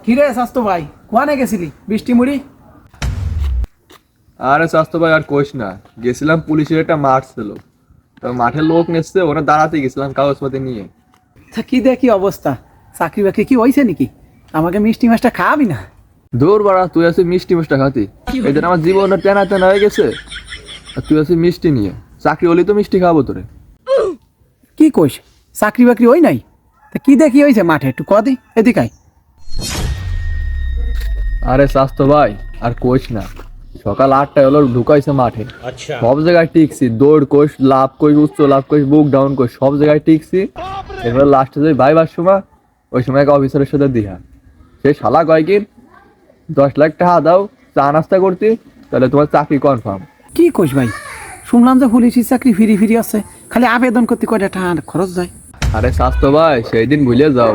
কিরে স্বাস্থ্য ভাই কোয়ানে গেছিলি বৃষ্টি মুড়ি? আরে স্বাস্থ্য ভাই আর কোশ না, গেছিলাম পুলিশের একটা মাঠ ছিল, তো মাঠে লোক নেছে, ওরা দাঁড়াতে গেছিলাম কাগজপাতি নিয়ে। তা কি দেখি অবস্থা, চাকরি বাকরি কি হয়েছে নাকি? আমাকে মিষ্টি মাছটা খাওয়াবি না? দূর বাড়া, তুই আছিস মিষ্টি মিষ্টা খাতি, এই জন্য আমার জীবনটা টেনা টেনা হয়ে গেছে। আর তুই আছিস মিষ্টি নিয়ে, চাকরি হলেই তো মিষ্টি খাওয়াবো তোরে। কি কইস, চাকরি বাকরি ওই নাই? তা কি দেখি হয়েছে মাঠে, একটু কদি এদিকাই। আরে স্বাস্থ্য ভাই আর কোশ না, সকাল 8টায় হলো ঢুকাইছে মাঠে, সব জায়গায় টিকছি, দৌড় কোষ, লাভ কোষ, উচ্চ লাভ কোষ, বুক ডাউন কোষ, সব জায়গায় টিকছি। এবার লাস্টে যাই ভাইবার সময়, ওই সময় এক অফিসারের সাথে দিহা, সে শালা কয় কি 10 লাখ টাকা দাও চা নাস্তা করতে, তাহলে তোমার চাকরি কনফার্ম। কি কইস ভাই, শুনলাম যে পুলিশের চাকরি ফিরি ফিরি আছে, খালি আবেদন করতে কয়টা টাকা খরচ যায়। আরে স্বাস্থ্য ভাই সেই দিন ভুলে যাও,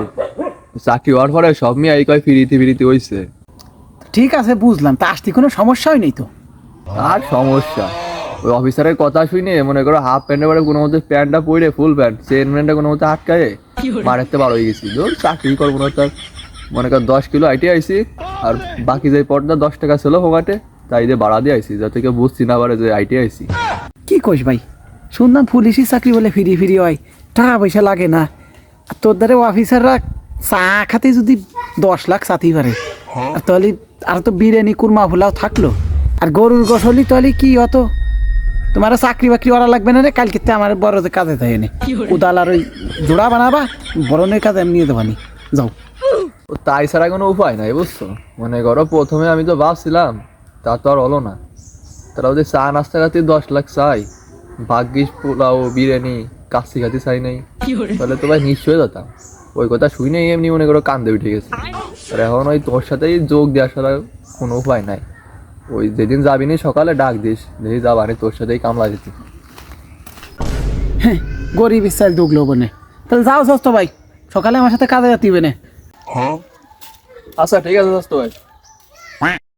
চাকরি হওয়ার পরে সব মেয়ে এই কয় ফিরিতে ফিরিতে হইছে। ঠিক আছে বুঝলাম, তা আসতে কোনো সমস্যাই নেই তো? আর সমস্যা, ওই অফিসারের কথা শুনে মনে করো হাফ প্যান্টের পরে কোনো মধ্যে প্যান্টটা পরে ফুল প্যান্ট চেন প্যান্টটা কোনো মধ্যে আটকায় মারাতে বার হয়ে গেছি। ধর চাকরি করবো না, তার মনে কর 10 কিলো আইটি আইসি, আর বাকি যে পর্দা 10 টাকা ছিল হোমাটে, তাই দিয়ে বাড়া দিয়ে আইসি, যাতে কেউ বুঝছি না পারে যে আইটি আইসি। কি কইস ভাই, শুনলাম পুলিশের চাকরি বলে ফিরি ফিরি হয়, টাকা পয়সা লাগে না। আর তোর দ্বারা অফিসাররা চা খাতে যদি 10 লাখ চাতেই পারে, আর তাহলে আর তো বিরিয়ানি কুরমা ভোলাও থাকলো, আর গরুর গোসলি তাহলে কি অত তোমার চাকরি বাকরি ওরা লাগবে না রে। কালকে আমার বড় কাজে থাকে নে কোদাল আর ওই জোড়া বানাবা, বরণের কাজে আমি নিয়ে দেবানি, যাও। ও তাই ছাড়া কোনো উপায় নাই বুঝছো। মনে করো প্রথমে আমি তো ভাবছিলাম, তা তো আর হলো না। তারা ওদের চা নাস্তা খাতে 10 লাখ চাই, ভাগ্যিস পোলাও বিরিয়ানি কাশি খাতে চাই নাই, তাহলে তো ভাই নিশ্চয়ই যেতাম। ওই কথা শুনেই এমনি মনে করো কান্দে উঠে গেছে। আর এখন ওই তোর সাথেই যোগ দেওয়া ছাড়া কোনো উপায় নাই। ওই যেদিন যাবি নি সকালে ডাক দিস, দেখি যাবানি তোর সাথেই কামলা দিতি। হ্যাঁ, গরিব ইচ্ছাল ঢুকলো বনে, তাহলে যাও সস্ত ভাই, সকালে আমার সাথে কাজে যাতে হবে না। আচ্ছা ঠিক আছে দোস্ত ভাই।